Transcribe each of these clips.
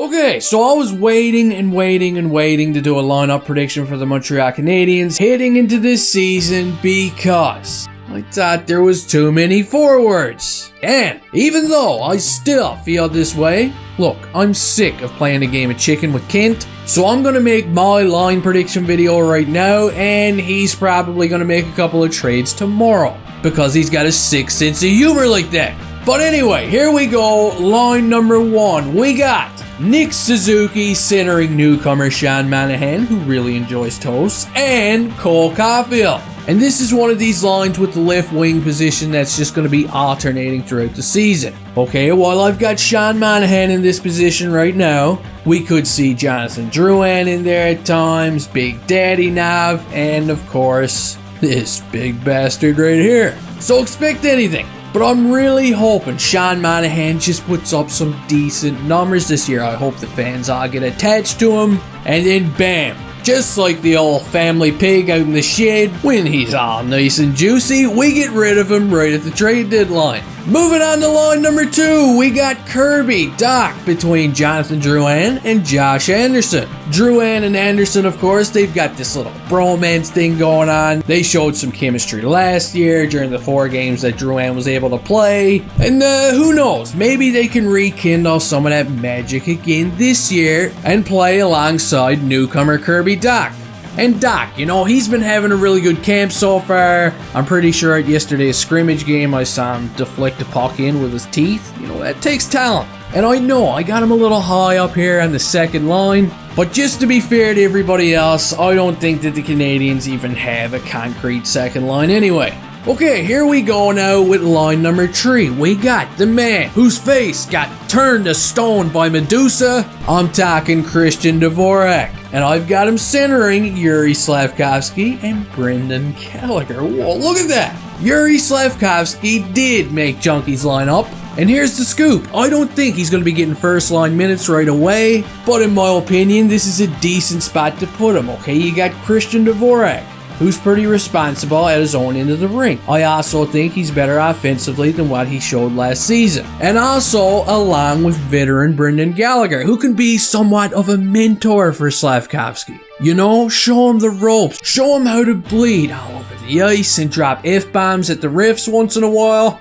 Okay, so I was waiting to do a lineup prediction for the Montreal Canadiens heading into this season because I thought there was too many forwards. And even though I still feel this way, look, I'm sick of playing a game of chicken with Kent, so I'm gonna make my line prediction video right now, and he's probably gonna make a couple of trades tomorrow because he's got a sick sense of humor like that. But anyway, here we go. Line number 1, we got Nick Suzuki centering newcomer Sean Monahan, who really enjoys toast, and Cole Caulfield. And this is one of these lines with the left wing position that's just going to be alternating throughout the season. Okay, while I've got Sean Monahan in this position right now, we could see Jonathan Drouin in there at times, Big Daddy Nav, and of course, this big bastard right here. So expect anything. But I'm really hoping Sean Monahan just puts up some decent numbers this year. I hope the fans all get attached to him, and then bam, just like the old family pig out in the shed, when he's all nice and juicy, we get rid of him right at the trade deadline. Moving on to line number 2, we got Kirby Doc between Jonathan Drouin and Josh Anderson. Drouin and Anderson, of course, they've got this little bromance thing going on. They showed some chemistry last year during the 4 games that Drouin was able to play. And who knows, maybe they can rekindle some of that magic again this year and play alongside newcomer Kirby Doc. And Doc, you know, he's been having a really good camp so far. I'm pretty sure at yesterday's scrimmage game I saw him deflect a puck in with his teeth. You know, that takes talent. And I know I got him a little high up here on the second line. But just to be fair to everybody else, I don't think that the Canadiens even have a concrete second line anyway. Okay, here we go now with line number 3. We got the man whose face got turned to stone by Medusa. I'm talking Christian Dvorak. And I've got him centering Yuri Slavkovski and Brendan Gallagher. Whoa, look at that! Yuri Slavkovski did make Junkie's lineup. And here's the scoop. I don't think he's going to be getting first line minutes right away. But in my opinion, this is a decent spot to put him, okay? You got Christian Dvorak, who's pretty responsible at his own end of the rink. I also think he's better offensively than what he showed last season. And also, along with veteran Brendan Gallagher, who can be somewhat of a mentor for Slavkovski. You know, show him the ropes, show him how to bleed all over the ice and drop F-bombs at the refs once in a while.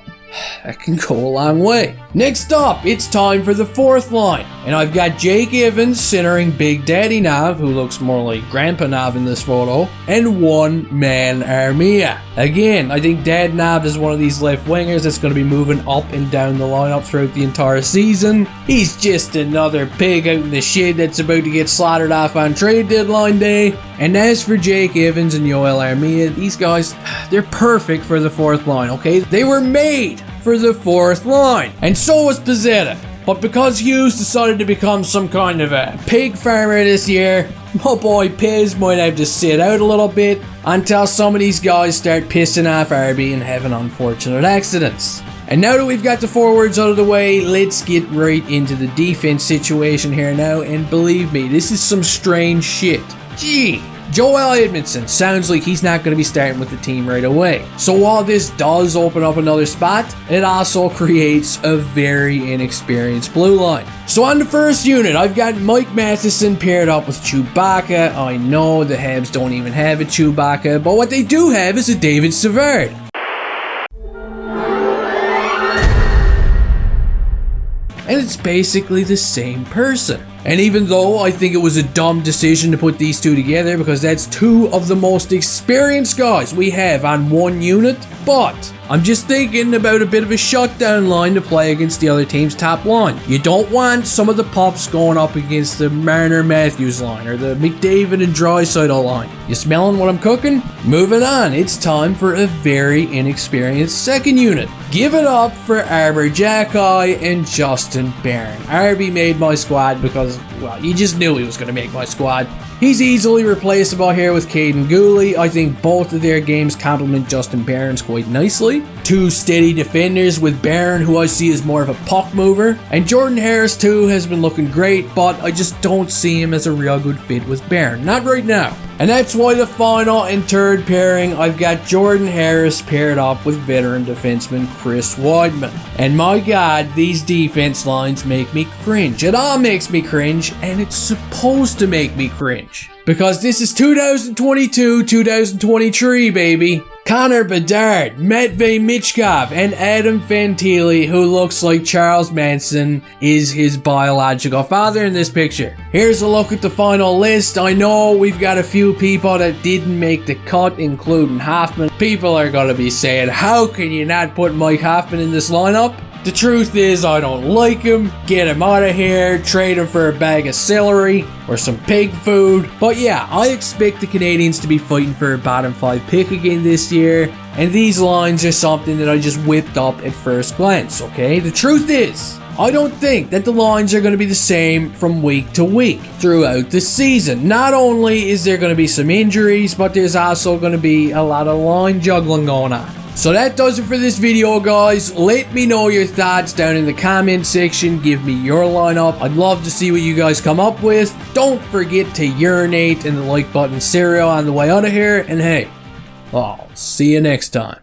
That can go a long way. Next up, it's time for the 4th line. And I've got Jake Evans centering Big Daddy Nav, who looks more like Grandpa Nav in this photo, and one-man Armia. Again, I think Dad Nav is one of these left wingers that's going to be moving up and down the lineup throughout the entire season. He's just another pig out in the shed that's about to get slaughtered off on trade deadline day. And as for Jake Evans and Yoel Armia, these guys, they're perfect for the 4th line, okay? They were made for the 4th line. And so was Pizzetta. But because Hughes decided to become some kind of a pig farmer this year, my boy Piz might have to sit out a little bit until some of these guys start pissing off Arby and having unfortunate accidents. And now that we've got the forwards out of the way, let's get right into the defense situation here now. And believe me, this is some strange shit. Gee, Joel Edmondson sounds like he's not going to be starting with the team right away. So while this does open up another spot, it also creates a very inexperienced blue line. So on the first unit, I've got Mike Matheson paired up with Chewbacca. I know the Habs don't even have a Chewbacca, but what they do have is a David Savard. And it's basically the same person. And even though I think it was a dumb decision to put these two together because that's 2 of the most experienced guys we have on one unit, but I'm just thinking about a bit of a shutdown line to play against the other team's top line. You don't want some of the pups going up against the Marner-Matthews line or the McDavid and Draisaitl line. You smelling what I'm cooking? Moving on, it's time for a very inexperienced second unit. Give it up for Arbor Jacki and Justin Barron. Arby made my squad because, well, you just knew he was going to make my squad. He's easily replaceable here with Caden Gooley. I think both of their games complement Justin Barron's quite nicely. 2 steady defenders with Barron, who I see as more of a puck mover. And Jordan Harris too has been looking great, but I just don't see him as a real good fit with Barron. Not right now. And that's why the final and third pairing, I've got Jordan Harris paired up with veteran defenseman Chris Weidman. And my God, these defense lines make me cringe. It all makes me cringe, and it's supposed to make me cringe. Because this is 2022, 2023, baby. Connor Bedard, Matvei Michkov, and Adam Fantilli, who looks like Charles Manson, is his biological father in this picture. Here's a look at the final list. I know we've got a few people that didn't make the cut, including Hoffman. People are going to be saying, how can you not put Mike Hoffman in this lineup? The truth is, I don't like him. Get him out of here. Trade him for a bag of celery or some pig food. But yeah, I expect the Canadiens to be fighting for a bottom 5 pick again this year. And these lines are something that I just whipped up at first glance, okay? The truth is, I don't think that the lines are going to be the same from week to week throughout the season. Not only is there going to be some injuries, but there's also going to be a lot of line juggling going on. So that does it for this video, guys. Let me know your thoughts down in the comment section. Give me your lineup. I'd love to see what you guys come up with. Don't forget to urinate in the like button cereal on the way out of here. And hey, I'll see you next time.